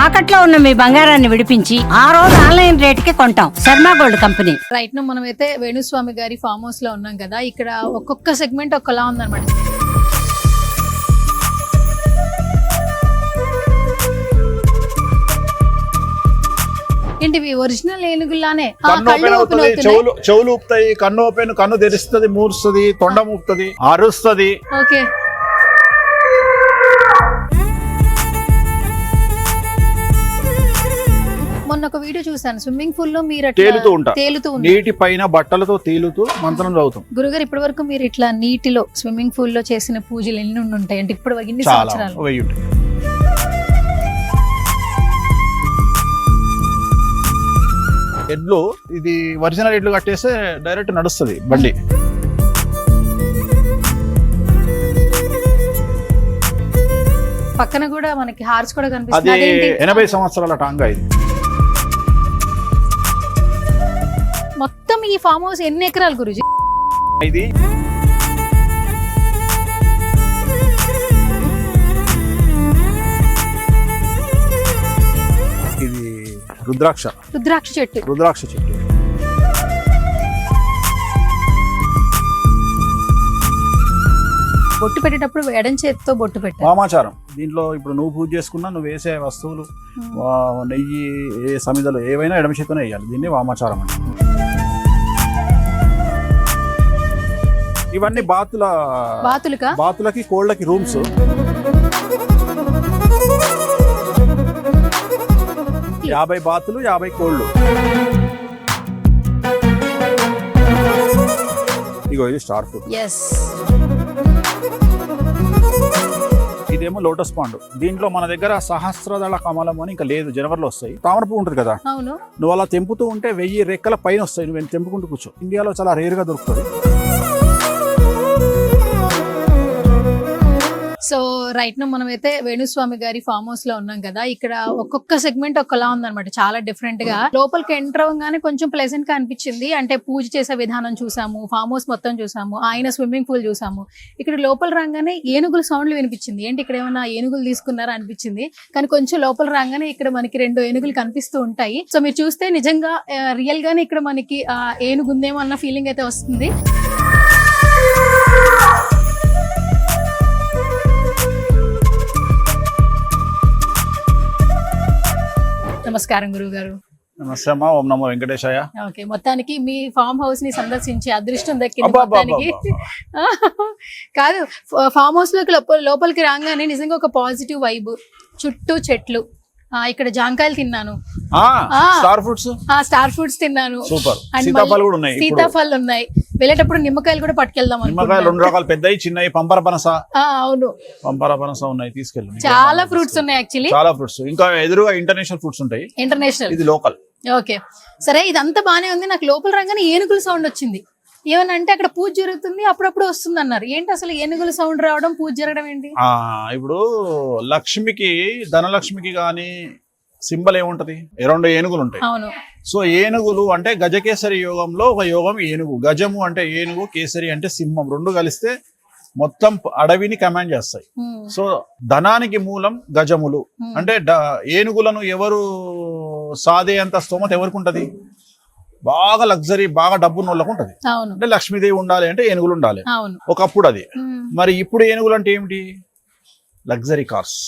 తాకట్లో ఉన్న మీ బంగారాన్ని విడిపించి ఆ రోజు ఆన్లైన్ రేటుకి కొంటాం. Sharma gold company. రైట్ ను మనమైతే వేణుస్వామి గారి ఫామ్ హౌస్ లో ఉన్నాం కదా. ఇక్కడ ఒక్కొక్క సెగ్మెంట్ ఒక్కలా ఉందన్నమాట. ఏంటివి ఒరిజినల్ ఏనుగులానే చెవులు ఊపుతాయి, కన్ను ఓపెన్, కన్ను తెరుస్తుంది, మూరుస్తుంది, తొండం ఊపుతుంది, అరుస్తుంది. ఓకే, మొన్న ఒక వీడియో చూసాను, స్విమ్మింగ్ పూల్ లో మీరు తేలుతూ నీటి పైన బట్టలతో తేలుతూ మంత్రం చదువుతాం. గురుగారు, ఇప్పటి వరకు మీరు ఇట్లా నీటిలో స్విమ్మింగ్ పూల్ లో చేసిన పూజలు ఎన్ని ఉంటాయి అంటే ఇప్పుడు ఇన్ని సంవత్సరాలు? 1000 ఉంటాయి. ఎడ్లు ఇది ఒరిజినల్ ఎడ్లు కట్టేస్తే డైరెక్ట్ నడుస్తుంది బండి. పక్కన కూడా మనకి హార్స్ కూడా కనిపిస్తుంది. అది 80 సంవత్సరాల టాంగా. ఇది మొత్తం ఈ ఫామ్ హౌస్ ఎన్ని ఎకరాలు గురుజీ? ఇది రుద్రాక్ష చెట్టు. బొట్టు పెట్టేటప్పుడు ఎడం చేతితో బొట్టు పెట్టాలి. వామాచారం. దీంట్లో ఇప్పుడు నువ్వు పూజ చేసుకున్నా నువ్వు వేసే వస్తువులు, నెయ్యి, ఏ సమిదలు ఏవైనా ఎడమ చేతితోనే వేయాలి. దీన్ని వామాచారం అంటే. ఇవన్నీ బాతులకి కోళ్ళకి రూమ్స్. యాభై బాతులు, 50 కోళ్ళు. ఇగో ఇది స్టార్ ఫుడ్. ఇదేమో లోటస్ పాండు. దీంట్లో మన దగ్గర సహస్రదళ కమలం అని ఇంకా లేదు, జనవరిలో వస్తాయి. తామర పువ్వు ఉంటుంది కదా, నువ్వు అలా తెంపుతూ ఉంటే 1000 రెక్కల పైన వస్తాయి. నువ్వు తెంపుకుంటూ కూర్చో. ఇండియాలో చాలా రేర్ గా దొరుకుతుంది. సో రైట్ ను మనమైతే వేణుస్వామి గారి ఫామ్ హౌస్ లో ఉన్నాం కదా. ఇక్కడ ఒక్కొక్క సెగ్మెంట్ ఒక్కలా ఉందన్నమాట, చాలా డిఫరెంట్ గా. లోపలికి ఎంటర్ అవ్వగానే కొంచెం ప్లెజెంట్ గా అనిపించింది. అంటే పూజ చేసే విధానం చూసాము, ఫామ్ హౌస్ మొత్తం చూసాము, ఆయన స్విమ్మింగ్ పూల్ చూసాము. ఇక్కడ లోపల రాగానే ఏనుగుల సౌండ్లు వినిపించింది. ఏంటి ఇక్కడ ఏమైనా ఏనుగులు తీసుకున్నారా అనిపించింది. కానీ కొంచెం లోపల రాగానే ఇక్కడ మనకి 2 ఏనుగులు కనిపిస్తూ ఉంటాయి. సో మీరు చూస్తే నిజంగా రియల్ గానే ఇక్కడ మనకి ఏనుగు ఉందేమో అన్న ఫీలింగ్ అయితే వస్తుంది. నమస్కారం గురువు గారు. నమస్తే అమ్మా. ఓం నమో వెంకటేశాయ. ఓకే, మొత్తానికి మీ ఫామ్ హౌస్ ని సందర్శించి అదృష్టం దక్కింది మొత్తానికి. కాదు, ఫామ్ హౌస్ లోపలికి రాగానే నిజంగా ఒక పాజిటివ్ వైబ్. చుట్టూ చెట్లు, ఇక్కడ జాంకాయలు తిన్నాను, స్టార్ ఫ్రూట్స్ తిన్నాను, సీతాఫలాలు ఉన్నాయి. వెళ్ళేటప్పుడు నిమ్మకాయలు కూడా పట్టుకెళ్దాం. నిమ్మకాయలు 2 రకాలు, పెద్దవి, చిన్నవి, పంపర పనస. అవును, పంపర పనస ఉన్నాయి, తీసుకెళ్ళి. చాలా ఫ్రూట్స్ ఉన్నాయి యాక్చువల్లీ, చాలా ఫ్రూట్స్. ఇంకా ఎదురుగా ఇంటర్నేషనల్ ఫ్రూట్స్ ఉంటాయి. ఇంటర్నేషనల్, ఇది లోకల్. ఓకే, సరే, ఇదంతా బానే ఉంది. నాకు లోపల రాగానే ఏనుగుల సౌండ్ వచ్చింది. ఏమనంటే అక్కడ పూజ జరుగుతుంది, అప్పుడప్పుడు వస్తుంది అన్నారు. ఏంటి అసలు ఏనుగుల సౌండ్ రావడం, పూజ జరగడం ఏంటి? ఇప్పుడు లక్ష్మికి, ధనలక్ష్మికి గాని సింబల్ ఏముంటది? 2 ఏనుగులు ఉంటాయి. అవును. సో ఏనుగులు అంటే గజకేసరి యోగంలో ఒక యోగం ఏనుగు. గజము అంటే ఏనుగు, కేసరి అంటే సింహం. 2 కలిస్తే మొత్తం అడవిని కమాండ్ చేస్తాయి. సో ధనానికి మూలం గజములు. అంటే ఏనుగులను ఎవరు సాదే అంత స్తోమత ఎవరికి ఉంటది? బాగా లగ్జరీ, బాగా డబ్బున్న వాళ్ళకు ఉంటది. అంటే లక్ష్మీదేవి ఉండాలి అంటే ఏనుగులు ఉండాలి ఒకప్పుడు. అది మరి ఇప్పుడు ఏనుగులు అంటే ఏమిటి? Luxury cars.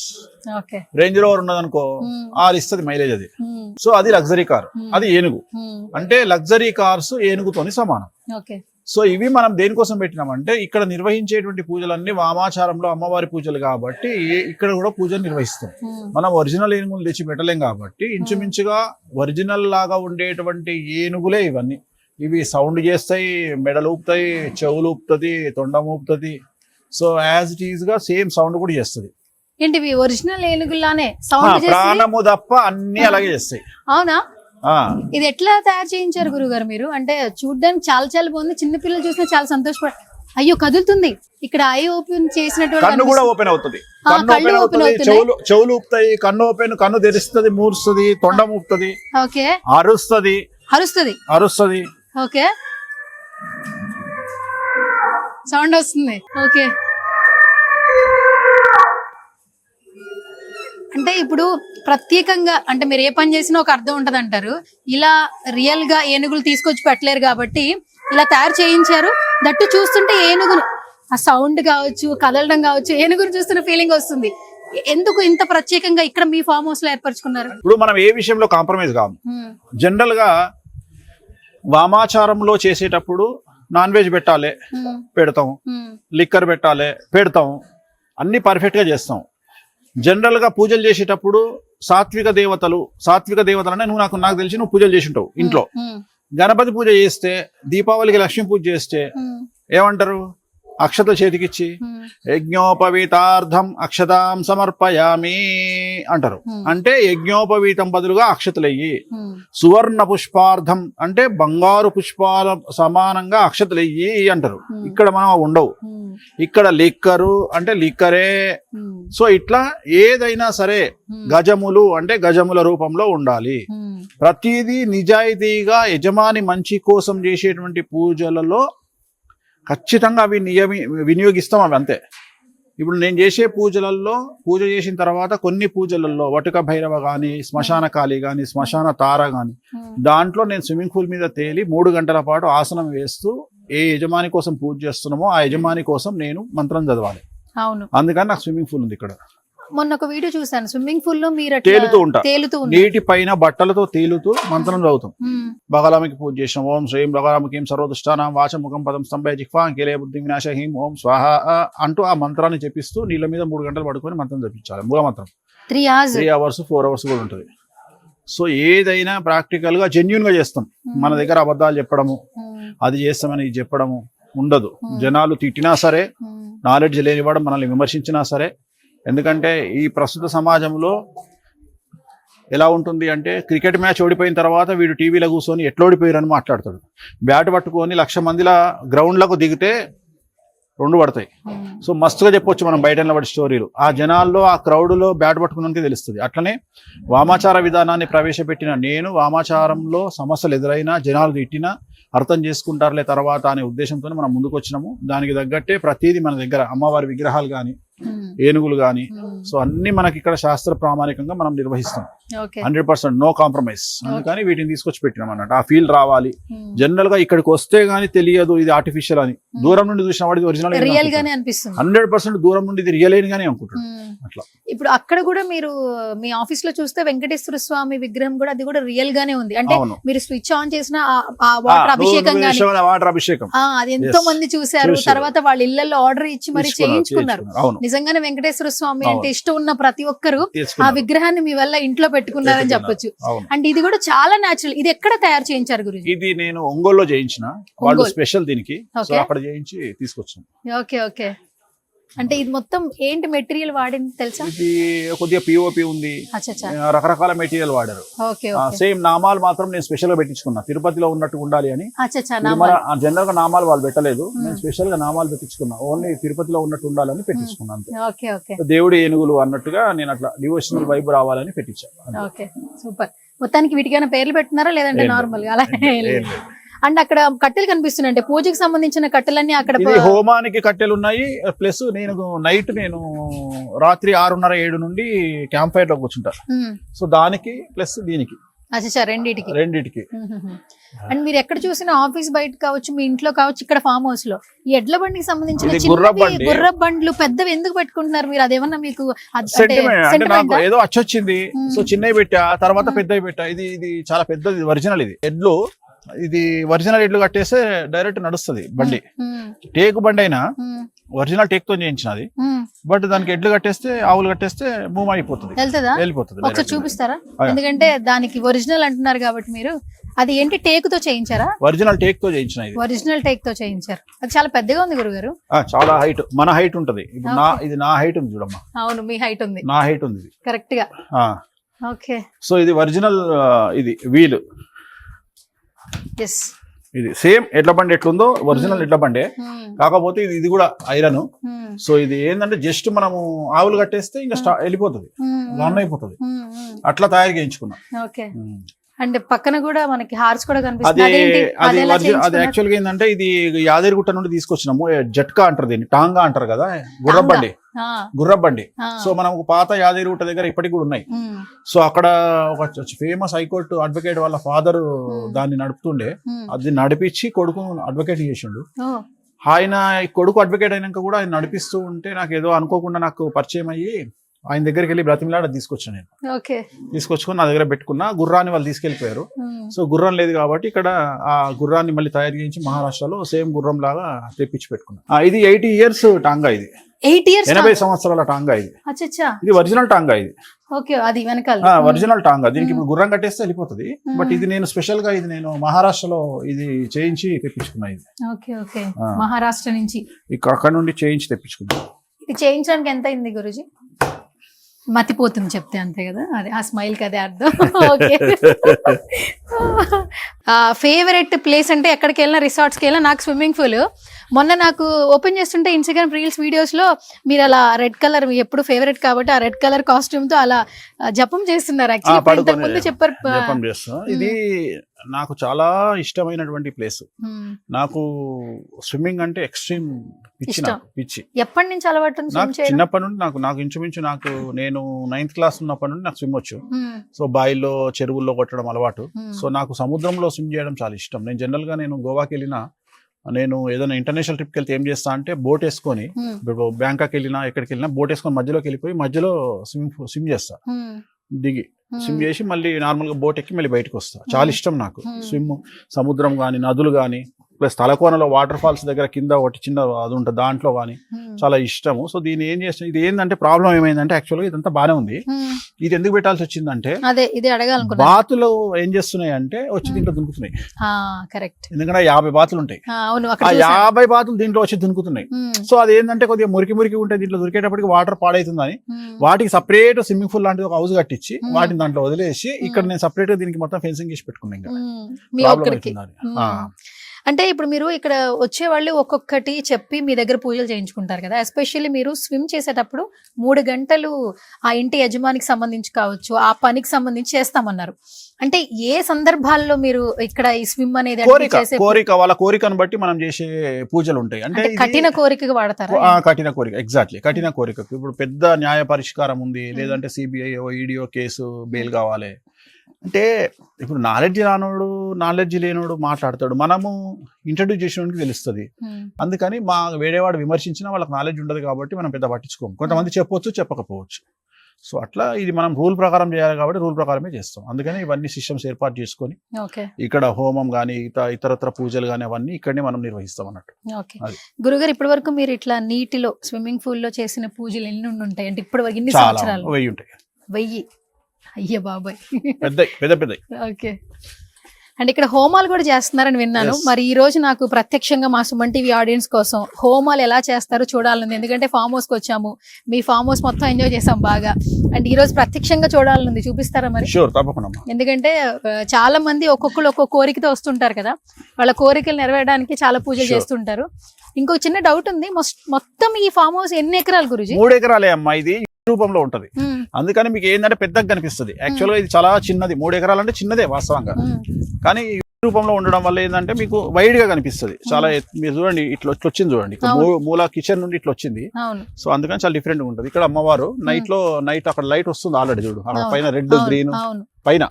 రేంజ్ రోవర్ ఉన్నదనుకో, 6 ఇస్తుంది మైలేజ్. అది సో అది లగ్జరీ కార్, అది ఏనుగు. అంటే లగ్జరీ కార్స్ ఏనుగుతోని సమానం. సో ఇవి మనం దేనికోసం పెట్టినామంటే, ఇక్కడ నిర్వహించేటువంటి పూజలన్నీ వామాచారంలో అమ్మవారి పూజలు కాబట్టి ఇక్కడ కూడా పూజలు నిర్వహిస్తాం. మనం ఒరిజినల్ ఏనుగులు తెచ్చి పెట్టలేం కాబట్టి ఇంచుమించుగా ఒరిజినల్ లాగా ఉండేటువంటి ఏనుగులే ఇవన్నీ. ఇవి సౌండ్ చేస్తాయి, మెడలు ఊపుతాయి, చెవులు ఊపుతుంది, తొండం ఊపుతుంది. సో యాజ్ ఇట్ ఈజ్ గా సేమ్ సౌండ్ కూడా చేస్తుంది. ఏంటివి ఒరిజినల్ ఏనుగులానే సౌండ్, ప్రాణము తప్ప అన్ని అలాగే చేస్తాయి. అవునా? ఇది ఎట్లా తయారు చేయించారు గురుగారు మీరు? అంటే చూడడానికి చాలా చాలా బాగుంది. చిన్నపిల్లలు చూసినా చాలా సంతోషపడ. అయ్యో, కదులుతుంది. ఇక్కడ ఐ ఓపెన్ చేసినట్టు కన్ను కూడా ఓపెన్ అవుతుంది. చెవులు ఊపుతాయి, కన్ను ఓపెన్, కన్ను తెరుస్తుంది, మూరుస్తుంది, తొండం ఊపుతుంది, అరుస్తుంది. ఓకే, సౌండ్ వస్తుంది. ఓకే, అంటే ఇప్పుడు ప్రత్యేకంగా అంటే మీరు ఏ పని చేసినా ఒక అర్థం ఉంటది అంటారు. ఇలా రియల్ గా ఏనుగులు తీసుకొచ్చి పెట్టలేరు కాబట్టి ఇలా తయారు చేయించారు. దట్టు చూస్తుంటే ఏనుగును ఆ సౌండ్ కావచ్చు, కదలడం కావచ్చు, ఏనుగును చూస్తున్న ఫీలింగ్ వస్తుంది. ఎందుకు ఇంత ప్రత్యేకంగా ఇక్కడ మీ ఫామ్ హౌస్ లో ఏర్పరచుకున్నారు? ఇప్పుడు మనం ఏ విషయంలో కాంప్రమైజ్ కాము. జనరల్ గా వామాచారంలో చేసేటప్పుడు నాన్ వెజ్ పెట్టాలి, పెడతాం. లిక్కర్ పెట్టాలి, పెడతాం. అన్ని పర్ఫెక్ట్ గా చేస్తాం. జనరల్ గా పూజలు చేసేటప్పుడు సాత్విక దేవతలు అంటే నాకు తెలిసి నువ్వు పూజలు చేసి ఉంటావు ఇంట్లో. గణపతి పూజ చేస్తే, దీపావళికి లక్ష్మీ పూజ చేస్తే ఏమంటారు? అక్షత చేతికిచ్చి యజ్ఞోపవీతార్థం అక్షతాం సమర్పయామి అంటారు. అంటే యజ్ఞోపవీతం బదులుగా అక్షతలయ్యి. సువర్ణ పుష్పార్థం అంటే బంగారు పుష్పాల సమానంగా అక్షతలయ్యి అంటారు. ఇక్కడ మనం ఉండవు. ఇక్కడ లిక్కరు అంటే లిక్కరే. సో ఇట్లా ఏదైనా సరే గజములు అంటే గజముల రూపంలో ఉండాలి. ప్రతిదీ నిజాయితీగా యజమాని మంచి కోసం చేసేటువంటి పూజలలో ఖచ్చితంగా అవి వినియోగిస్తాం. అవి అంతే. ఇప్పుడు నేను చేసే పూజలలో పూజ చేసిన తర్వాత కొన్ని పూజలలో వటుక భైరవ కానీ, శ్మశాన కాళీ కానీ, శ్మశాన తార కానీ, దాంట్లో నేను స్విమ్మింగ్ పూల్ మీద తేలి 3 గంటల పాటు ఆసనం వేస్తూ ఏ యజమాని కోసం పూజ చేస్తున్నామో ఆ యజమాని కోసం నేను మంత్రం చదవాలి. అవును, అందుకని నాకు స్విమ్మింగ్ పూల్ ఉంది ఇక్కడ. మొన్న ఒక వీడియో చూసాను, స్విమ్మింగ్ పూల్ లో మీరు తేలుతూ నీటి పైన బట్టలతో తేలుతూ మంత్రం చదువుతాం. బగలామికి పూజ చేసాం. ఓం శ్రీం బగలామికి సర్వదుష్టానం వాచముఖం పదం స్తంభే జిహ్వా కేలే బుద్ధి వినాశ హీం ఓం స్వాహ అంటూ ఆ మంత్రాన్ని చెప్పిస్తూ నీళ్ళ మీద 3 గంటలు పడుకొని మంత్రం జపించాలి. మూల మంత్రం 3 hours 4 hours కూడా ఉంటుంది. సో ఏదైనా ప్రాక్టికల్ గా జెన్యున్ గా చేస్తాం. మన దగ్గర అబద్ధాలు చెప్పడము, అది చేస్తామని ఇది చెప్పడము ఉండదు. జనాలు తిట్టినా సరే, నాలెడ్జ్ లేనివాడు మనల్ని విమర్శించినా సరే. ఎందుకంటే ఈ ప్రస్తుత సమాజంలో ఎలా ఉంటుంది అంటే, క్రికెట్ మ్యాచ్ ఓడిపోయిన తర్వాత వీడు టీవీలో కూర్చొని ఎట్లా ఓడిపోయారని మాట్లాడతాడు. బ్యాట్ పట్టుకొని 1,00,000 మందిలా గ్రౌండ్లకు దిగితే 2 పడతాయి. సో మస్తుగా చెప్పొచ్చు మనం బయట నిలబడి స్టోరీలు. ఆ జనాల్లో ఆ క్రౌడ్లో బ్యాట్ పట్టుకున్నాకే తెలుస్తుంది. అట్లనే వామాచార విధానాన్ని ప్రవేశపెట్టిన నేను వామాచారంలో సమస్యలు ఎదురైనా, జనాలు తిట్టినా అర్థం చేసుకుంటారులే తర్వాత అనే ఉద్దేశంతో మనం ముందుకు వచ్చినాము. దానికి తగ్గట్టే ప్రతిదీ మన దగ్గర అమ్మవారి విగ్రహాలు కానీ, ఏనుగులు కానీ, సో అన్ని మనకి ఇక్కడ శాస్త్ర ప్రామాణికంగా మనం నిర్వహిస్తాం. 100% నో కాంప్రమైజ్. అందుకని వీటిని తీసుకొచ్చి పెట్టినాం అన్నట్టు. ఆ ఫీల్ రావాలి. జనరల్ గా ఇక్కడికి వస్తే గానీ తెలియదు ఇది ఆర్టిఫిషియల్ అని. దూరం నుండి చూసిన వాడికి ఒరిజినల్ రియల్ గానే అనిపిస్తుంది. 100% దూరం నుండి ఇది రియల్ గానే అనుకుంటాడు. అట్లా ఇప్పుడు అక్కడ కూడా మీరు మీ ఆఫీస్ లో చూస్తే వెంకటేశ్వర స్వామి విగ్రహం కూడా అది కూడా రియల్ గానే ఉంది. అంటే మీరు స్విచ్ ఆన్ చేసిన ఆ వాటర్ అభిషేకం అది ఎంతో మంది చూశారు. తర్వాత వాళ్ళ ఇళ్లలో ఆర్డర్ ఇచ్చి మరి చేయించుకున్నారు. నిజంగానే వెంకటేశ్వర స్వామి అంటే ఇష్టం ఉన్న ప్రతి ఒక్కరు ఆ విగ్రహాన్ని మీ వల్ల ఇంట్లో పెట్టుకున్నారని చెప్పొచ్చు. అండ్ ఇది కూడా చాలా నేచురల్. ఇది ఎక్కడ తయారు చేయించారు గురించి? ఇది నేను ఒంగోలులో చేయించిన. వాళ్ళు స్పెషల్ దీనికి అక్కడ చేయించి తీసుకొచ్చాను. Okay okay. అంటే ఇది మొత్తం ఏంటి మెటీరియల్ వాడింది తెలుసా? ఇది కొద్దిగా పిఓపి ఉంది, రకరకాల మెటీరియల్ వాడారు. సేమ్ నామాలు మాత్రం నేను స్పెషల్ గా పెట్టించుకున్నా. తిరుపతిలో ఉన్నట్టు ఉండాలి అని. జనరల్ గా నామాలు వాళ్ళు పెట్టలేదు, నేను స్పెషల్ గా నామాలు పెట్టించుకున్నా. ఓన్లీ తిరుపతిలో ఉన్నట్టు ఉండాలని పెట్టించుకున్నాను. దేవుడి ఏనుగులు అన్నట్టుగా నేను అట్లా డివోషనల్ వైబ్ రావాలని పెట్టించాను. సూపర్. మొత్తానికి వీటికైనా పేర్లు పెట్టున్నారా లేదంటే నార్మల్ గా? అలాగే. అండ్ అక్కడ కట్టెలు కనిపిస్తున్నాయి. అంటే పూజకి సంబంధించిన కట్టెలన్నీ అక్కడ హోమానికి కట్టెలు ఉన్నాయి. ప్లస్ నేను నైట్ రాత్రి 6:30-7 నుండి క్యాంప్ ఫైర్ లో కూర్చుంటా. సో దానికి ప్లస్ దీనికి రెండిటికి. అండ్ మీరు ఎక్కడ చూసినా ఆఫీస్ బయట కావచ్చు, మీ ఇంట్లో కావచ్చు, ఇక్కడ ఫామ్ హౌస్ లో ఈ ఎడ్ల బండికి సంబంధించిన గుర్ర బండ్లు పెద్దవి ఎందుకు పెట్టుకుంటున్నారు మీరు? అదేమన్నా మీకు ఏదో అచ్చొచ్చింది, సో చిన్నవి పెట్టా, తర్వాత పెద్దవి పెట్టా. ఇది చాలా పెద్దది, ఒరిజినల్. ఇది ఎడ్లు, ఇది ఒరిజినల్ ఎడ్లు కట్టేస్తే డైరెక్ట్ నడుస్తుంది బండి. టేకు బండి అయినా ఒరిజినల్ టేక్ తో చేయించినది. బట్ దానికి ఎడ్లు కట్టేస్తే, ఆవులు కట్టేస్తే మూవ్ అయిపోతుంది, వెళ్ళిపోతుంది. ఒకసారి చూపిస్తారా? ఎందుకంటే దానికి ఒరిజినల్ అంటున్నారు కాబట్టి మీరు. అది ఏంటి, టేక్ తో చేయించారా? ఒరిజినల్ టేక్ తో చేయించిన. ఒరిజినల్ టేక్ తో చేయించారు. అది చాలా పెద్దగా ఉంది గురుగారు. చాలా హైట్, మన హైట్ ఉంటది. ఇది నా హైట్ ఉంది చూడమ్మా. అవును, మీ హైట్ ఉంది. నా హైట్ ఉంది కరెక్ట్ గా. ఓకే. సో ఇది ఒరిజినల్, ఇది వీల్. ఇది సేమ్ ఎడ్ల బండి ఎట్లుందో ఒరిజినల్ ఎడ్ల బండే, కాకపోతే ఇది కూడా ఐరన్. సో ఇది ఏంటంటే జస్ట్ మనము ఆవులు కట్టేస్తే ఇంకా వెళ్ళిపోతుంది, రన్ అయిపోతుంది. అట్లా తయారు చేయించుకున్నా. అంటే పక్కన కూడా మనకి హార్స్ కూడా కనిపిస్తుంది. అది యాక్చువల్ గా ఏంటంటే ఇది యాదగిరిగుట్ట నుండి తీసుకొచ్చినాము. జట్కా అంటారు దీన్ని, టాంగా అంటారు కదా గుర్రబండి. గుర్రబండి. సో మనం ఒక పాత యాదగిరిగుట్ట దగ్గర ఇప్పటికి కూడా ఉన్నాయి. సో అక్కడ ఒక ఫేమస్ హైకోర్టు అడ్వకేట్ వాళ్ళ ఫాదర్ దాన్ని నడుపుతుండే, అది నడిపించి కొడుకు అడ్వకేట్ చేసిండు. ఆయన కొడుకు అడ్వకేట్ అయినాక కూడా ఆయన నడిపిస్తూ ఉంటే నాకు ఏదో అనుకోకుండా నాకు పరిచయం అయ్యి ఆయన దగ్గరికి వెళ్ళి బ్రతిమిలాడ తీసుకొచ్చాను నేను. తీసుకొచ్చుకొని నా దగ్గర పెట్టుకున్నా. గుర్రాన్ని వాళ్ళు తీసుకెళ్లిపోయారు. సో గుర్రం లేదు కాబట్టి ఇక్కడ ఆ గుర్రాన్ని మళ్ళీ తయారు చేయించి మహారాష్ట్రలో సేమ్ గుర్రం లాగా తెప్పించి పెట్టుకున్నా. ఇది 80 years టాంగా. ఇది 80 సంవత్సరాల టాంగా. ఇది ఒరిజినల్ టాంగా. ఇది ఒరిజినల్ టాంగా. దీనికి ఇప్పుడు గుర్రం కట్టేస్తే వెళ్ళిపోతుంది. బట్ ఇది నేను స్పెషల్ గా ఇది నేను మహారాష్ట్రలో ఇది చేయించి తెప్పించుకున్నా. ఇది మహారాష్ట్ర నుంచి అక్కడ నుండి చేయించి తెప్పించుకున్నా. ఇది చేయించడానికి ఎంత అయింది గురుజీ? మతిపోతుంది చెప్తే, అంతే కదా, అదే ఆ స్మైల్ కి అదే అర్థం. ఓకే. ఫేవరెట్ ప్లేస్ అంటే ఎక్కడికి వెళ్ళినా, రిసార్ట్స్కి వెళ్ళినా నాకు స్విమ్మింగ్ పూల్. మొన్న నాకు ఓపెన్ చేస్తుంటే ఇన్స్టాగ్రామ్ రీల్స్ వీడియోస్ లో మీరు అలా రెడ్ కలర్ ఎప్పుడు ఫేవరెట్ కాబట్టి ఆ రెడ్ కలర్ కాస్ట్యూమ్ తో అలా జపం చేస్తున్నారు. ముందు చెప్పారు. ఇది నాకు చాలా ఇష్టమైనటువంటి ప్లేస్. నాకు స్విమ్మింగ్ అంటే ఎక్స్ట్రీమ్ పిచ్చి. ఎప్పటి నుంచి అలవాటు? చిన్నప్పటి నుండి నాకు ఇంచుమించు నేను 9th క్లాస్ ఉన్నప్పటి నుండి నాకు స్విమ్ వచ్చు. సో బాయిల్లో చెరువుల్లో కొట్టడం అలవాటు. సో నాకు సముద్రంలో స్విమ్ చేయడం చాలా ఇష్టం. నేను జనరల్ గా నేను గోవాకి వెళ్ళినా, నేను ఏదైనా ఇంటర్నేషనల్ ట్రిప్కి వెళ్తే ఏం చేస్తా అంటే బోట్ వేసుకొని, ఇప్పుడు బ్యాంకాక్ వెళ్ళినా ఎక్కడికి వెళ్ళినా బోట్ వేసుకొని మధ్యలోకి వెళ్ళిపోయి మధ్యలో స్విమ్ చేస్తా. దిగి స్విమ్ చేసి మళ్ళీ నార్మల్ గా బోట్ ఎక్కి మళ్ళీ బయటకు వస్తా. చాలా ఇష్టం నాకు స్విమ్. సముద్రం గానీ, నదులు గానీ, ప్లస్ తలకోనలో వాటర్ ఫాల్స్ దగ్గర కింద ఒకటి చిన్న అది ఉంటుంది, దాంట్లో కానీ చాలా ఇష్టము. సో దీన్ని ఏం చేస్తాం, ఇది ఏంటంటే ప్రాబ్లం ఏమైందంటే యాక్చువల్గా ఇదంతా బాగానే ఉంది. ఇది ఎందుకు పెట్టాల్సి వచ్చిందంటే, బాతులు ఏం చేస్తున్నాయి అంటే వచ్చి దీంట్లో దునుకుతున్నాయి. ఎందుకంటే 50 బాతులు ఉంటాయి. ఆ 50 బాతులు దీంట్లో వచ్చి దునుకుతున్నాయి. సో అది ఏంటంటే కొద్దిగా మురికి ఉంటాయి. దీంట్లో దొరికేటప్పటికి వాటర్ పాడైతుందని వాటికి సపరేట్ స్విమ్మింగ్ పూల్ లాంటిది ఒక హౌస్ కట్టించి వాటిని దాంట్లో వదిలేసి ఇక్కడ నేను సపరేట్ గా దీనికి మొత్తం ఫెన్సింగ్ చేసి పెట్టుకున్నాను. అంటే ఇప్పుడు మీరు ఇక్కడ వచ్చే వాళ్ళు ఒక్కొక్కటి చెప్పి మీ దగ్గర పూజలు చేయించుకుంటారు కదా. ఎస్పెషల్లీ మీరు స్విమ్ చేసేటప్పుడు 3 గంటలు ఆ ఇంటి యజమానికి సంబంధించి కావచ్చు, ఆ పనికి సంబంధించి చేస్తామన్నారు. అంటే ఏ సందర్భాల్లో మీరు ఇక్కడ ఈ స్విమ్ అనేది వాళ్ళ కోరికను బట్టి మనం చేసే పూజలు ఉంటాయి. అంటే కఠిన కోరికగా వాడతారు. కఠిన కోరిక, ఎగ్జాక్ట్లీ కఠిన కోరికకు. ఇప్పుడు పెద్ద న్యాయ పరిష్కారం ఉంది, లేదంటే సిబిఐ ఈడియో కేసు బెయిల్ కావాలి అంటే, ఇప్పుడు నాలెడ్జ్ లేనోడు మాట్లాడతాడు, మనము ఇంట్రడ్యూస్ చేసినోడికి తెలుస్తుంది. అందుకని వేరేవాడు విమర్శించినా వాళ్ళకి నాలెడ్జ్ ఉండదు కాబట్టి మనం పెద్ద పట్టించుకోము. కొంతమంది చెప్పొచ్చు, చెప్పకపోవచ్చు. సో అట్లా ఇది మనం రూల్ ప్రకారం చేయాలి కాబట్టి రూల్ ప్రకారమే చేస్తాం. అందుకని ఇవన్నీ సిస్టమ్స్ ఏర్పాటు చేసుకొని ఇక్కడ హోమం గానీ ఇతరత్ర పూజలు గానీ అవన్నీ ఇక్కడనే మనం నిర్వహిస్తాం అన్నట్టు. గురుగారు, ఇప్పటి వరకు మీరు ఇట్లా నీటిలో స్విమ్మింగ్ పూల్ లో చేసిన పూజలు ఎన్ని ఉంటాయి అంటే ఇప్పుడు ఎన్ని సంవత్సరాలు? 1000 ఉంటాయి. 1000? అయ్యే బాబాయ్, పెద్ద. ఓకే. అండ్ ఇక్కడ హోమాలు కూడా చేస్తున్నారని విన్నాను. మరి ఈ రోజు నాకు ప్రత్యక్షంగా మా సుమన్ టీవీ ఆడియన్స్ కోసం హోమాలు ఎలా చేస్తారో చూడాలని, ఎందుకంటే ఫామ్ హౌస్ కి వచ్చాము, మీ ఫామ్ హౌస్ మొత్తం ఎంజాయ్ చేసాం బాగా. అండ్ ఈ రోజు ప్రత్యక్షంగా చూడాలని చూపిస్తారా మరి? ఎందుకంటే చాలా మంది ఒక్కొక్కరు ఒక్కొక్క కోరికతో వస్తుంటారు కదా, వాళ్ళ కోరికలు నెరవేరడానికి చాలా పూజలు చేస్తుంటారు. ఇంకొక చిన్న డౌట్ ఉంది, మొత్తం ఈ ఫామ్ హౌస్ ఎన్ని ఎకరాలు గురుజీ? 3 ఎకరాలే అమ్మా. ఇది రూపంలో ఉంటది, అందుకని మీకు ఏంటంటే పెద్దగా కనిపిస్తుంది. యాక్చువల్ గా ఇది చాలా చిన్నది. 3 ఎకరాలు అంటే చిన్నదే వాస్తవంగా, కానీ ఈ రూపంలో ఉండడం వల్ల ఏంటంటే మీకు వైడ్ గా కనిపిస్తుంది. చాలా మీరు చూడండి, ఇట్లా వచ్చింది చూడండి, మూల కిచెన్ నుండి ఇట్లా వచ్చింది. సో అందుకని చాలా డిఫరెంట్ గా ఉంటది. ఇక్కడ అమ్మవారు నైట్ అక్కడ లైట్ వస్తుంది ఆల్రెడీ, చూడు అక్కడ పైన రెడ్ గ్రీన్ పైన,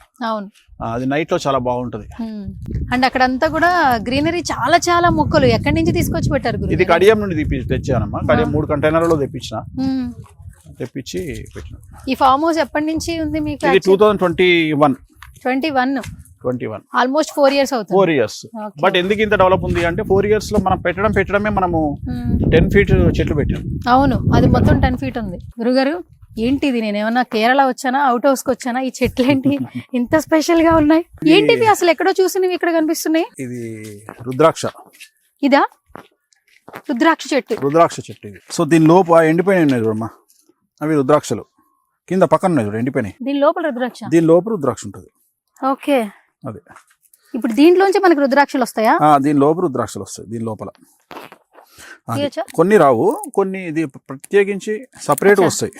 అది నైట్ లో చాలా బాగుంటది. అండ్ అక్కడంతా కూడా గ్రీనరీ, చాలా చాలా మొక్కలు ఎక్కడి నుంచి తీసుకొచ్చి పెట్టారు? ఇది కడియం నుండి తెచ్చానమ్మా. కడియం 3 కంటైనర్లలో తెప్పించి పెట్టిన. ఈ ఫామ్ హౌస్ ఎప్పటి నుంచి ఉంది మీకు? 2021 ఆల్మోస్ట్ 4 years అవుతుంది. 4 years. బట్ ఎందుకు ఇంత డెవలప్ ఉంది అంటే 4 years లో మనం పెట్టడమే మనము 10 feet చెట్లు పెట్టాం. అవును, అది మొత్తం 10 feet ఉంది. గురుగారు ఏంటిది, నేను ఏమన్నా కేరళ వచ్చానా, అవుట్ హౌస్ కి వచ్చానా? ఈ చెట్లు ఏంటి ఇంత స్పెషల్ గా ఉన్నాయి? ఏంటివి అసలు ఎక్కడో చూసినవి ఇక్కడ కనిపిస్తున్నాయి? ఇది రుద్రాక్ష. ఇదా రుద్రాక్ష చెట్టు? ఇది. సో దీని లోపు ఎండిపోయినాయి ఉన్నాయి చూడమ్మా, అవి రుద్రాక్షలు. కింద పక్కన ఉన్నాయి చూడు ఎండిపోయినాయి. దీని లోపల రుద్రాక్ష ఉంటుంది. ఓకే, అదే. ఇప్పుడు దీంట్లోంచి మనకి రుద్రాక్షలు వస్తాయా? దీని లోపల రుద్రాక్షలు వస్తాయి. దీని లోపల కొన్ని రావు, కొన్ని ఇది ప్రత్యేకించి సపరేట్ గా వస్తాయి.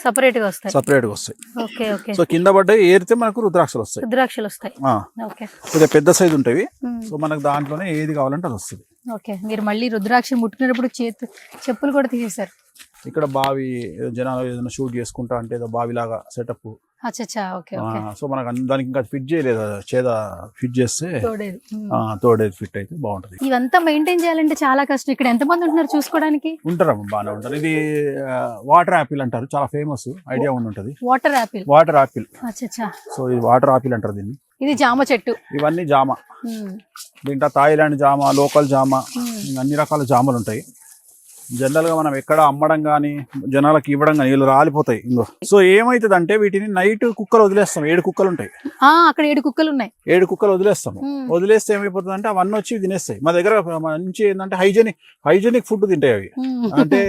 సో కింద పడ్డాయి ఏరితే మనకు రుద్రాక్షలు వస్తాయి. కొద్దిగా పెద్ద సైజు ఉంటాయి. సో మనకు దాంట్లోనే ఏది కావాలంటే అది వస్తుంది. మీరు మళ్ళీ రుద్రాక్ష ముట్టుకునేటప్పుడు చెప్పులు కూడా తీసేశారు. ఇక్కడ బావి జనాలు ఏదైనా షూట్ చేసుకుంటా అంటే ఏదో బావిలాగా సెటప్. అచ్చా, ఓకే ఓకే. సో మనకు దానికి ఇంకా ఫిట్ చేయలేదు, చేద ఫిట్ చేస్తే తోడేది. తోడేది ఫిట్ అయితే బాగుంటది. ఇదంతా మెయింటైన్ చేయాలంటే చాలా కష్టం. ఇక్కడ ఎంత మంది ఉంటున్నారు చూసుకోవడానికి? ఉంటారమ్మా, బాగానే ఉంటారు. ఇది వాటర్ యాపిల్ అంటారు, చాలా ఫేమస్, ఐడియా ఉంటది. Water Apple. Water Apple. అచ్చా. సో ఇది వాటర్ యాపిల్ అంటారు దీన్ని. ఇది జామ చెట్టు. ఇవన్నీ జామ. దీంట్లో థాయిలాండ్ జామ, లోకల్ జామ, అన్ని రకాల జామలు ఉంటాయి. జనరల్ గా మనం ఎక్కడ అమ్మడం గానీ జనాలకు ఇవ్వడం కానీ వీళ్ళు రాలిపోతాయి ఇంకో. సో ఏమైతుంది అంటే వీటిని నైట్ కుక్కలు వదిలేస్తాం. 7 కుక్కలు ఉంటాయి అక్కడ. 7 కుక్కలు ఉన్నాయి. 7 కుక్కలు వదిలేస్తాము. వదిలేస్తే ఏమైపోతుంది అంటే అవన్నీ వచ్చి తినేస్తాయి. మా దగ్గర మంచి ఏంటంటే హైజెనిక్ ఫుడ్ తింటాయి అవి. అంటే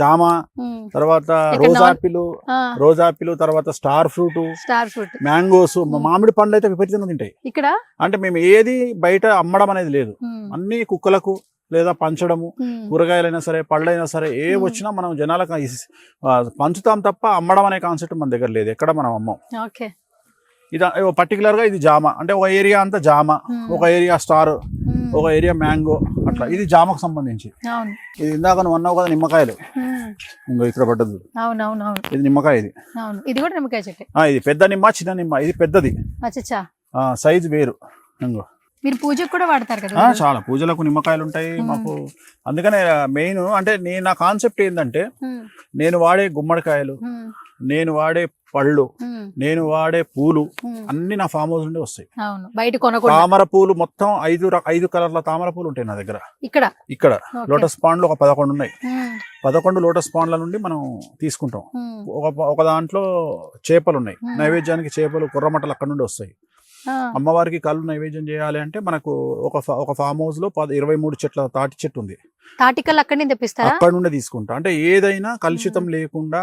జామ, తర్వాత రోజ్ ఆపిల్, తర్వాత స్టార్ ఫ్రూట్, మ్యాంగోస్, మామిడి పండ్లు అయితే విపరీతంగా తింటాయి ఇక్కడ. అంటే మేము ఏది బయట అమ్మడం అనేది లేదు, అన్ని కుక్కలకు లేదా పంచడము. కూరగాయలైనా సరే, పళ్ళైనా సరే, ఏ వచ్చినా మనం జనాలకు పంచుతాం తప్ప అమ్మడం అనే కాన్సెప్ట్ మన దగ్గర లేదు, ఎక్కడ మనం అమ్మం. ఇది పర్టికులర్ గా ఇది జామ అంటే ఒక ఏరియా అంతా జామ, ఒక ఏరియా స్టార్, ఒక ఏరియా మ్యాంగో, అట్లా. ఇది జామకు సంబంధించి. ఇది ఇందాక నువ్వు అన్నావు కదా నిమ్మకాయలు, ఇంకో ఇక్కడ పడ్డది. ఇది నిమ్మకాయ. ఇది కూడా నిమ్మకాయ చెట్టు. ఇది పెద్ద నిమ్మ, చిన్న నిమ్మ. ఇది పెద్దది, సైజు వేరు. ఇంకో మీరు పూజకు కూడా వాడతారు కదా? చాలా పూజలకు నిమ్మకాయలు ఉంటాయి మాకు. అందుకనే మెయిన్ అంటే నా కాన్సెప్ట్ ఏంటంటే నేను వాడే గుమ్మడికాయలు, నేను వాడే పళ్ళు, నేను వాడే పూలు అన్ని నా ఫామ్ హౌస్ నుండి వస్తాయి. తామర పూలు మొత్తం 5 కలర్ల తామర పూలు ఉంటాయి నా దగ్గర. ఇక్కడ లోటస్ పాండ్లు ఒక 11 ఉన్నాయి. 11 లోటస్ పాండ్ల నుండి మనం తీసుకుంటాం. ఒక దాంట్లో చేపలు ఉన్నాయి, నైవేద్యానికి చేపలు, కుర్రమట్టలు అక్కడ నుండి వస్తాయి. అమ్మవారికి కళ్ళు నైవేద్యం చేయాలి అంటే మనకు ఒక ఫామ్ హౌస్ లో 23 చెట్ల తాటి చెట్టు ఉంది. తాటికల్ అక్కడి నుంచి తెప్పిస్తారా? అక్కడ నుండి తీసుకుంటాం. అంటే ఏదైనా కలుషితం లేకుండా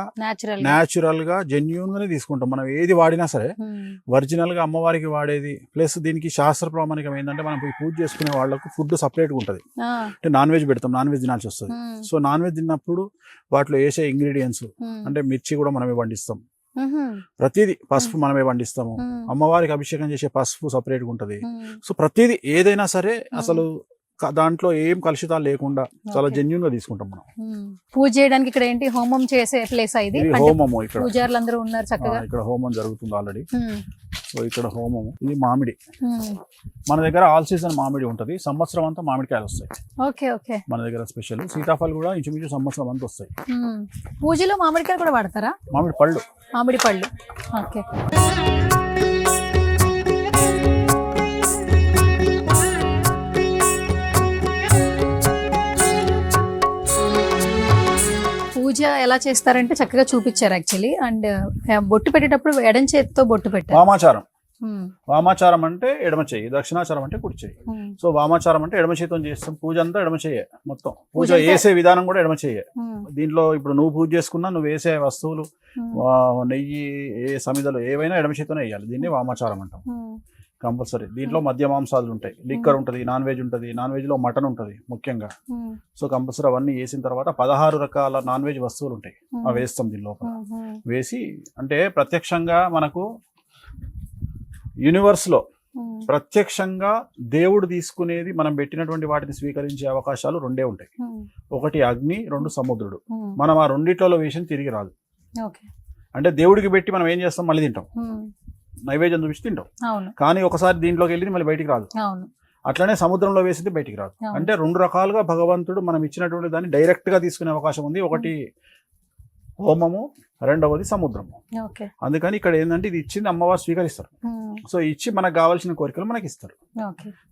న్యాచురల్ గా జెన్యూన్ గానే తీసుకుంటాం. మనం ఏది వాడినా సరే ఒరిజినల్ గా అమ్మవారికి వాడేది. ప్లస్ దీనికి శాస్త్ర ప్రామాణికం ఏంటంటే మనం పూజ చేసుకునే వాళ్ళకు ఫుడ్ సపరేట్ గా ఉంటది. అంటే నాన్ వెజ్ పెడతాం, నాన్ వెజ్ తినాల్సి వస్తుంది. సో నాన్ వెజ్ తిన్నప్పుడు వాటిలో వేసే ఇంగ్రీడియంట్స్ అంటే మిర్చి కూడా మనమే పండిస్తాం, ప్రతిదీ పసుపు మనమే పండిస్తాము. అమ్మవారికి అభిషేకం చేసే పసుపు సపరేట్ గా ఉంటది. సో ప్రతిదీ ఏదైనా సరే అసలు దాంట్లో ఏం కలుషితాలు లేకుండా చాలా జెన్యూన్ గా తీసుకుంటాం మనం. పూజ చేయడానికి ఇక్కడ ఏంటి హోమం చేసే ప్లేస్ ఇది? హోమము ఇక్కడ పూజారులు అందరూ ఉన్నారు చక్కగా. ఇక్కడ హోమం జరుగుతుంది ఆల్రెడీ. సో ఇక్కడ హోమము. ఇది మామిడి. మన దగ్గర ఆల్ సీజన్ మామిడి ఉంటది, సంవత్సరం అంతా మామిడికాయలు వస్తాయి. మన దగ్గర స్పెషల్ సీతాఫలం కూడా ఇంచుమించు సంవత్సరం అంతా వస్తాయి. పూజలో మామిడికాయలు కూడా వాడతారా? మామిడి పళ్ళు. ఓకే. పూజ ఎలా చేస్తారంటే చక్కగా చూపించారు యాక్చువల్లీ. అండ్ బొట్టు పెట్టేటప్పుడు ఎడం చేతితో బొట్టు పెట్టారు. వామాచారం అంటే ఎడమ చెయ్యి, దక్షిణాచారం అంటే కుడి చెయ్యి. సో వామాచారం అంటే ఎడమ చేతితో చేస్తాం. పూజ అంతా ఎడమ చెయ్యే, మొత్తం పూజ వేసే విధానం కూడా ఎడమ చెయ్యే. దీంట్లో ఇప్పుడు నువ్వు పూజ చేసుకున్నా నువ్వు వేసే వస్తువులు, నెయ్యి, ఏ సమిదలు ఏవైనా ఎడమ చేతితోనే వేయాలి. దీన్ని వామాచారం అంటాం కంపల్సరీ. దీంట్లో మద్య మాంసాలు ఉంటాయి, లిక్కర్ ఉంటుంది, నాన్ వెజ్ ఉంటుంది. నాన్ వెజ్ లో మటన్ ఉంటుంది ముఖ్యంగా. సో కంపల్సరీ అవన్నీ వేసిన తర్వాత 16 రకాల నాన్ వెజ్ వస్తువులు ఉంటాయి, అవి వేస్తాం దీని లోపల. వేసి అంటే ప్రత్యక్షంగా మనకు యూనివర్స్ లో ప్రత్యక్షంగా దేవుడు తీసుకునేది మనం పెట్టినటువంటి వాటిని స్వీకరించే అవకాశాలు 2 ఉంటాయి. ఒకటి అగ్ని, 2 సముద్రుడు. మనం ఆ రెండిట్లో వేసిన తిరిగి రాదు. అంటే దేవుడికి పెట్టి మనం ఏం చేస్తాం, మళ్ళీ తింటాం, నైవేద్యం చూపించి తింటాం. కానీ ఒకసారి దీంట్లోకి వెళ్ళి మళ్ళీ బయటికి రాదు. అట్లనే సముద్రంలో వేసింది బయటికి రాదు. అంటే 2 రకాలుగా భగవంతుడు మనం ఇచ్చినటువంటి దాన్ని డైరెక్ట్ గా తీసుకునే అవకాశం ఉంది. ఒకటి హోమము, రెండవది సముద్రము. అందుకని ఇక్కడ ఏంటంటే ఇది ఇచ్చింది అమ్మవారు స్వీకరిస్తారు. సో ఇచ్చి మనకు కావాల్సిన కోరికలు మనకి ఇస్తారు.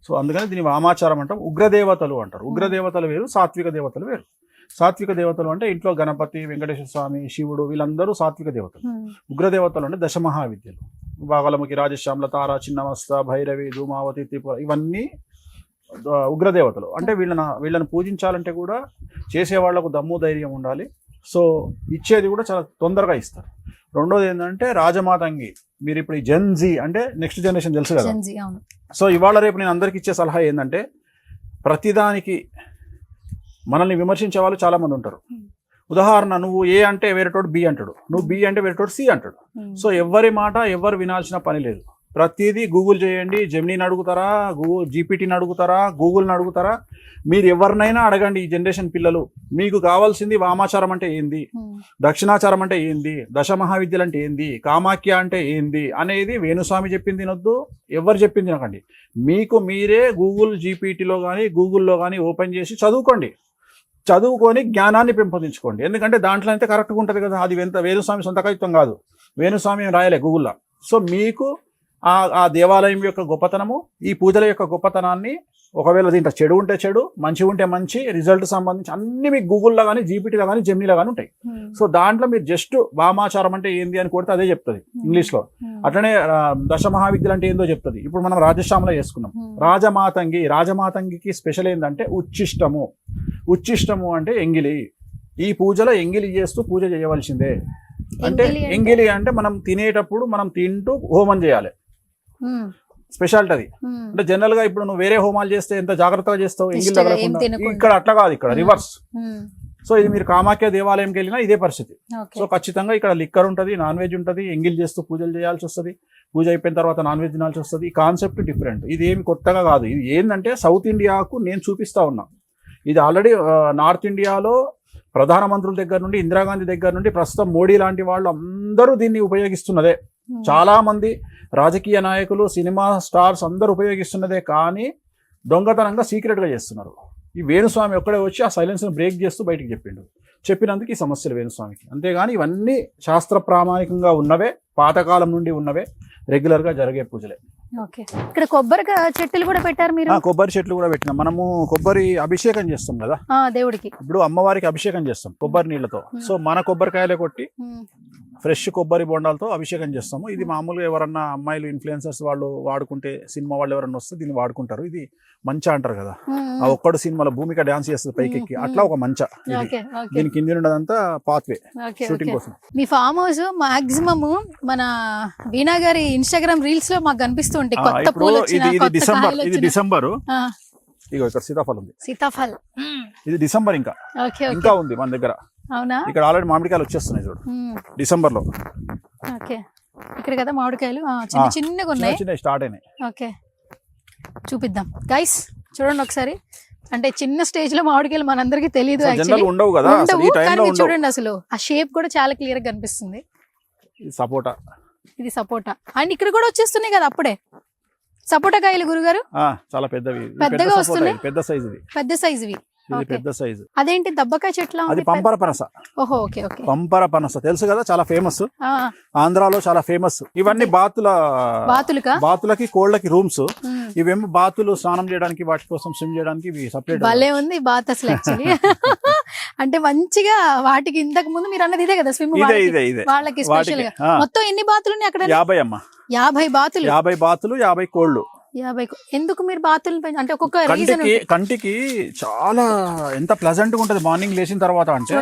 సో అందుకని దీని వామాచారం అంటాం. ఉగ్రదేవతలు అంటారు. ఉగ్రదేవతలు వేరు, సాత్విక దేవతలు వేరు. సాత్విక దేవతలు అంటే ఇంట్లో గణపతి, వెంకటేశ్వర స్వామి, శివుడు, వీళ్ళందరూ సాత్విక దేవతలు. ఉగ్రదేవతలు అంటే దశమహావిద్యలు, బాగలముఖి, రాజశ్యామల, తార, చిన్నమస్త, భైరవి, ధూమావతి, త్రిపుర, ఇవన్నీ ఉగ్రదేవతలు. అంటే వీళ్ళని పూజించాలంటే కూడా చేసేవాళ్లకు దమ్ము ధైర్యం ఉండాలి. సో ఇచ్చేది కూడా చాలా తొందరగా ఇస్తారు. రెండోది ఏంటంటే రాజమాతంగి. మీరు ఇప్పుడు ఈ జెన్జీ అంటే నెక్స్ట్ జనరేషన్ తెలుసు కదా. సో ఇవాళ రేపు నేను అందరికి ఇచ్చే సలహా ఏంటంటే ప్రతిదానికి మనల్ని విమర్శించే వాళ్ళు చాలా మంది ఉంటారు. ఉదాహరణ, నువ్వు ఏ అంటే వేరేటోడు బి అంటాడు, నువ్వు బి అంటే వేరేటోడు సి అంటాడు. సో ఎవరి మాట ఎవరు వినాల్సిన పని లేదు. ప్రతిదీ గూగుల్ చేయండి. జెమినీని అడుగుతారా, గూగుల్ జీపీటీని అడుగుతారా, గూగుల్ని అడుగుతారా, మీరు ఎవరినైనా అడగండి. ఈ జనరేషన్ పిల్లలు మీకు కావాల్సింది వామాచారం అంటే ఏంది, దక్షిణాచారం అంటే ఏంది, దశ మహావిద్యలు అంటే ఏంది, కామాఖ్య అంటే ఏంది అనేది వేణుస్వామి చెప్పింది తినొద్దు, ఎవరు చెప్పింది తినకండి. మీకు మీరే గూగుల్ జీపీటీలో కానీ గూగుల్లో కానీ ఓపెన్ చేసి చదువుకోండి. చదువుకొని జ్ఞానాన్ని పెంపొందించుకోండి. ఎందుకంటే దాంట్లో అయితే కరెక్ట్గా ఉంటుంది కదా. అది వేణుస్వామి సొంత కవిత్వం కాదు, వేణుస్వామి రాయలే గూగుల్లో. సో మీకు ఆ దేవాలయం యొక్క గొప్పతనము, ఈ పూజల యొక్క గొప్పతనాన్ని, ఒకవేళ దీంట్లో చెడు ఉంటే చెడు, మంచి ఉంటే మంచి, రిజల్ట్ సంబంధించి అన్ని మీకు గూగుల్లో కానీ జీపీటీలో కానీ జెమినీలో కానీ ఉంటాయి. సో దాంట్లో మీరు జస్ట్ వామాచారం అంటే ఏంది అని కొడితే అదే చెప్తుంది ఇంగ్లీష్లో. అట్లనే దశ మహావిద్యలు అంటే ఏందో చెప్తుంది. ఇప్పుడు మనం రాజశ్యామలో చేసుకున్నాం. రాజమాతంగికి స్పెషల్ ఏంటంటే ఉచ్చిష్టము. ఉచ్చిష్టము అంటే ఎంగిలి. ఈ పూజలో ఎంగిలి చేస్తూ పూజ చేయవలసిందే. అంటే ఎంగిలి అంటే మనం తినేటప్పుడు మనం తింటూ హోమం చేయాలి. స్పెషాలిటీ అది. అంటే జనరల్ గా ఇప్పుడు నువ్వు వేరే హోమాలు చేస్తే ఎంత జాగ్రత్తగా చేస్తావు, ఎంగిల్ తగలకుండా. ఇక్కడ అట్లా కాదు, ఇక్కడ రివర్స్. సో ఇది మీరు కామాఖ్య దేవాలయంకి వెళ్ళినా ఇదే పరిస్థితి. సో ఖచ్చితంగా ఇక్కడ లిక్కర్ ఉంటుంది, నాన్ వెజ్ ఉంటుంది, ఎంగిల్ చేస్తూ పూజలు చేయాల్సి వస్తుంది. పూజ అయిపోయిన తర్వాత నాన్ వెజ్ తినాల్సి వస్తుంది. ఈ కాన్సెప్ట్ డిఫరెంట్. ఇది ఏమి కొత్తగా కాదు. ఇది ఏంటంటే సౌత్ ఇండియాకు నేను చూపిస్తా ఉన్నా. ఇది ఆల్రెడీ నార్త్ ఇండియాలో ప్రధానమంత్రుల దగ్గర నుండి, ఇందిరాగాంధీ దగ్గర నుండి, ప్రస్తుతం మోడీ లాంటి వాళ్ళు అందరూ దీన్ని ఉపయోగిస్తున్నదే. చాలా మంది రాజకీయ నాయకులు, సినిమా స్టార్స్ అందరూ ఉపయోగిస్తున్నదే. కానీ దొంగతనంగా సీక్రెట్గా చేస్తున్నారు. ఈ వేణుస్వామి ఒక్కడే వచ్చి ఆ సైలెన్స్ని బ్రేక్ చేస్తూ బయటికి చెప్పినందుకు ఈ సమస్యలు వేణుస్వామికి. అంతేగాని ఇవన్నీ శాస్త్ర ప్రామాణికంగా ఉన్నవే, పాతకాలం నుండి ఉన్నవే, రెగ్యులర్గా జరిగే పూజలే. ఓకే. ఇక్కడ కొబ్బరి చెట్లు కూడా పెట్టారు మీరు? కొబ్బరి చెట్లు కూడా పెట్టినాం. మనము కొబ్బరి అభిషేకం చేస్తాం కదా దేవుడికి. ఇప్పుడు అమ్మవారికి అభిషేకం చేస్తాం కొబ్బరి నీళ్ళతో. సో మన కొబ్బరికాయలే కొట్టి ఫ్రెష్ కొబ్బరి బొండాలతో అభిషేకం చేస్తాము. ఇది మామూలుగా ఎవరన్నా అమ్మాయిలు ఇన్ఫ్లుయెన్సర్స్ వాళ్ళు వాడుకుంటే, సినిమా వాళ్ళు ఎవరన్నా వస్తే దీన్ని వాడుకుంటారు. ఇది మంచ అంటారు కదా, ఆ ఒక్కడు సినిమాలో భూమిక డాన్స్ చేస్తుంది పైకెక్కి, అట్లా ఒక మంచ. దీని కింద ఉండదంతా పాత్వే షూటింగ్ కోసం. మీ ఫామ్ హౌస్ మాక్సిమం మన వీణా గారి ఇన్స్టాగ్రామ్ రీల్స్ లో మాకు కనిపిస్తుంటాయి. ఇది డిసెంబర్. ఇగో ఇక్కడ సీతాఫలం ఉంది. సీతాఫలం ఇది డిసెంబర్. ఇంకా ఉంది మన దగ్గర. అవునా? ఇక్కడ ఆల్రెడీ మామిడికాయలు వచ్చేస్తున్నాయి చూడు డిసెంబర్ లో. ఓకే. ఇక్కడ కదా మామిడికాయలు చిన్న చిన్నగా ఉన్నాయి, చిన్న స్టార్ట్ అయినాయి. ఓకే, చూపిద్దాం గైస్, చూడండి ఒకసారి. అంటే చిన్న స్టేజ్ లో మామిడికాయలు మనందరికి తెలియదు, ఉండవు కదా. చూడండి అసలు ఆ షేప్ కూడా చాలా క్లియర్ గా కనిపిస్తుంది. సపోటా, ఇది సపోటా. అండ్ ఇక్కడ కూడా వచ్చేస్తున్నాయి కదా అప్పుడే సపోటా కాయలు గురుగారు. చాలా పెద్దవి, పెద్దగా వస్తున్నాయి. పెద్ద సైజువి. ఇది పెద్ద సైజు. అదేంటి దబ్బకాయ చెట్ల? అది పంపర పనస. ఓహో, ఓకే ఓకే. పంపర పనస తెలుసు కదా, చాలా ఫేమస్, ఆంధ్రాలో చాలా ఫేమస్. ఇవన్నీ బాతులకి కోళ్ళకి రూమ్స్. ఇవేమో బాతులు స్నానం చేయడానికి, వాటి కోసం స్విమ్ చేయడానికి ఇవి సపరేట్. భలే ఉంది బాత్ అసలు యాక్చువల్లీ. అంటే మంచిగా వాటికి ఇంతకు ముందు మీరు అన్నది ఇదే కదా స్విమ్, వాళ్ళకి స్పెషల్ గా. మొత్తం ఎన్ని బాతులు ఉన్నాయి అక్కడ? 50 అమ్మా. 50 బాతులు. 50 బాతులు, 50 కోళ్ళు. 50. ఎందుకు మీరు బాతులు అంటే ఒక్కొక్క కంటికి చాలా ఎంత ప్లెజెంట్ గా ఉంటది మార్నింగ్ లేచిన తర్వాత. అంటే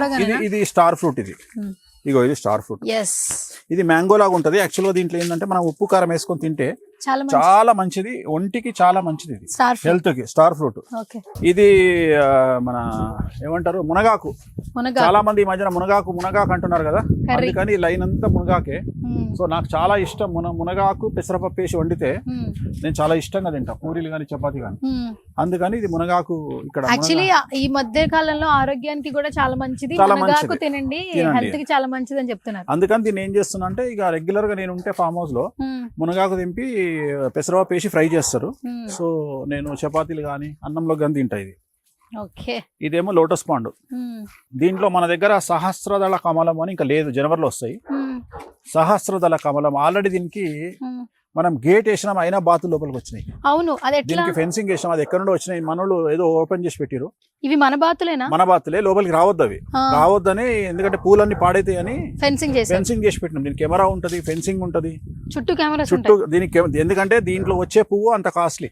ఇది స్టార్ ఫ్రూట్. ఇగో ఇది స్టార్ ఫ్రూట్. ఇది మ్యాంగో లాగా ఉంటది. యాక్చువల్ గా దీంట్లో ఏంటంటే మనం ఉప్పు కారం వేసుకొని తింటే చాలా మంచిది, ఒంటికి చాలా మంచిది, ఇది హెల్త్ కి. Star fruit. ఇది మన ఏమంటారు, మునగాకు. చాలా మంది ఈ మధ్యన మునగాకు అంటున్నారు కదా, అందుకని లైన్ అంతా మునగాకే. సో నాకు చాలా ఇష్టం మునగాకు పెసరపప్పు వేసి వండితే నేను చాలా ఇష్టంగా తింటా, పూరీలు కానీ చపాతీ కానీ. అందుకని ఇది మునగాకు. ఇక్కడ యాక్చువల్లీ ఈ మధ్య కాలంలో ఆరోగ్యానికి కూడా చాలా మంచిది, మునగాకు తినండి, హెల్త్ కి చాలా మంచిది అని చెప్తున్నారు. అందుకని దీన్ని ఏం చేస్తున్నా అంటే, ఇక రెగ్యులర్ గా నేను ఉంటే ఫామ్ హౌస్ లో మునగాకు దింపి పెసరపప్పు వేసి ఫ్రై చేస్తారు. సో నేను చపాతీలు కానీ అన్నంలో కానీ తింటా. ఇది ఇదేమో లోటస్ పాండు. దీంట్లో మన దగ్గర సహస్రదళ కమలం అని ఇంకా లేదు, జనవరిలో వస్తాయి. సహస్రదళ కమలం ఆల్రెడీ దీనికి మనం గేట్ వేసినాం, అయినా బాతులు లోపలికి వచ్చినాయి. అవును, దీనికి ఫెన్సింగ్ వేసినాం. అది ఎక్కడ నుండి వచ్చినాయి, మనోళ్ళు ఏదో ఓపెన్ చేసి పెట్టిరు. ఇవి మన బాతులేనా? మన బాతులే, లోపలికి రావద్దు అవి, రావద్దని. ఎందుకంటే పూలన్నీ పాడైతాయి అని ఫెన్సింగ్ చేసి పెట్టినాం. దీనికి కెమెరా ఉంటది, ఫెన్సింగ్ ఉంటది, చుట్టూ దీనికి. ఎందుకంటే దీంట్లో వచ్చే పువ్వు అంత కాస్ట్లీ.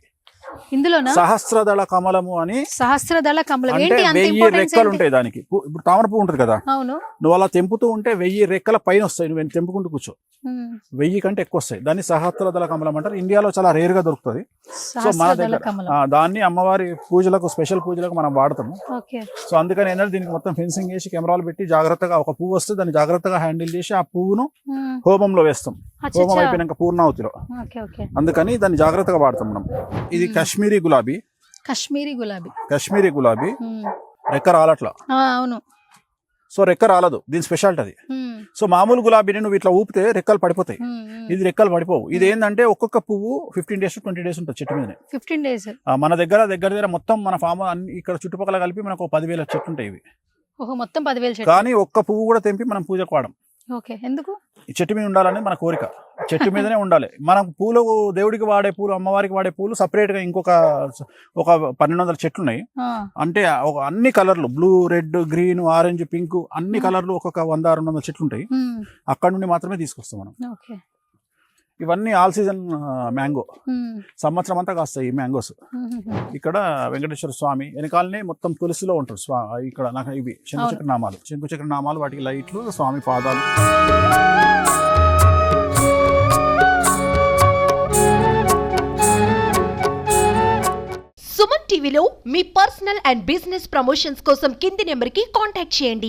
ఇందులోనా సహస్రదళ కమలము అని. సహస్రదళ కమలం అంటే 1000 రెక్కలు ఉంటాయి దానికి. ఇప్పుడు తామర పువ్వు ఉంటది కదా, నువ్వు అలా తెంపుతూ ఉంటే 1000 రెక్కల పైన వస్తాయి. నువ్వు తెంపుకుంటూ కూర్చో, 1000 కంటే ఎక్కువ వస్తాయి. దాన్ని సహస్రదళ కమలం అంటారు. ఇండియాలో చాలా రేర్ గా దొరుకుతుంది. సో మన దగ్గర దాన్ని అమ్మవారి పూజలకు, స్పెషల్ పూజలకు మనం వాడతాము. సో అందుకని ఏంటంటే దీనికి మొత్తం ఫెన్సింగ్ చేసి కెమెరాలు పెట్టి జాగ్రత్తగా, ఒక పువ్వు వస్తే దాన్ని జాగ్రత్తగా హ్యాండిల్ చేసి ఆ పువ్వును హోమంలో వేస్తాం. అచ్చా, హోమం అచ్చా. అయిపోయినాక పూర్ణాహుతిలో. Okay okay. అందుకని దాన్ని జాగ్రత్తగా వాడతాం మనం. ఇది కాశ్మీరీ గులాబీ. కాశ్మీరీ గులాబీ. కాశ్మీరీ గులాబీ ఉమ్. రెక్క రాలట్లా. అవును. సో రెక్క రాలదు, దీని స్పెషాలిటీ అది. ఉమ్. సో మామూలు గులాబీని నువ్వు ఇట్లా ఊపితే రెక్కలు పడిపోతాయి, ఉమ్, ఉమ్. ఇది రెక్కలు పడిపోవు. ఇది ఏంటంటే ఒక్కొక్క పువ్వు 15 days to 20 days ఉంటుంది చెట్టు మీదనే. 15 days. మన దగ్గర మొత్తం మన ఫామ్ అన్ని ఇక్కడ చుట్టుపక్కల కలిపి మనకు 10,000 చెట్లు ఉంటాయి ఇవి. ఓహో, మొత్తం 10,000 చెట్లు. కానీ ఒక్క పువ్వు కూడా తెంపి మనం పూజకు వాడం. ఓకే, ఎందుకు? ఈ చెట్టు మీద ఉండాలని మన కోరిక, చెట్టు మీదనే ఉండాలి. మనం పూలు, దేవుడికి వాడే పూలు, అమ్మవారికి వాడే పూలు సపరేట్ గా ఇంకొక 1200 చెట్లు ఉన్నాయి. ఆ. అంటే అన్ని కలర్లు, blue, red, green, orange, pink, అన్ని కలర్లు ఒక్కొక్క 100-200 చెట్లు ఉంటాయి. ఉమ్. అక్కడ నుండి మాత్రమే తీసుకొస్తాం మనం. ఓకే. ఇవన్నీ ఆల్ సీజన్ మ్యాంగో, ఉమ్. సంవత్సరం అంతా కాస్తాయి ఈ మ్యాంగోస్. ఉమ్. ఇక్కడ వెంకటేశ్వర స్వామి వెనకాలనే మొత్తం తులసిలో ఉంటారు. ఇక్కడ నాకు ఇవి శంకుచక్ర నామాలు, శంకుచక్ర నామాలు, వాటికి లైట్లు, స్వామి పాదాలు. సుమన్ టీవీలో మీ పర్సనల్ అండ్ బిజినెస్ ప్రమోషన్స్ కోసం కింది నెంబర్కి కాంటాక్ట్ చేయండి.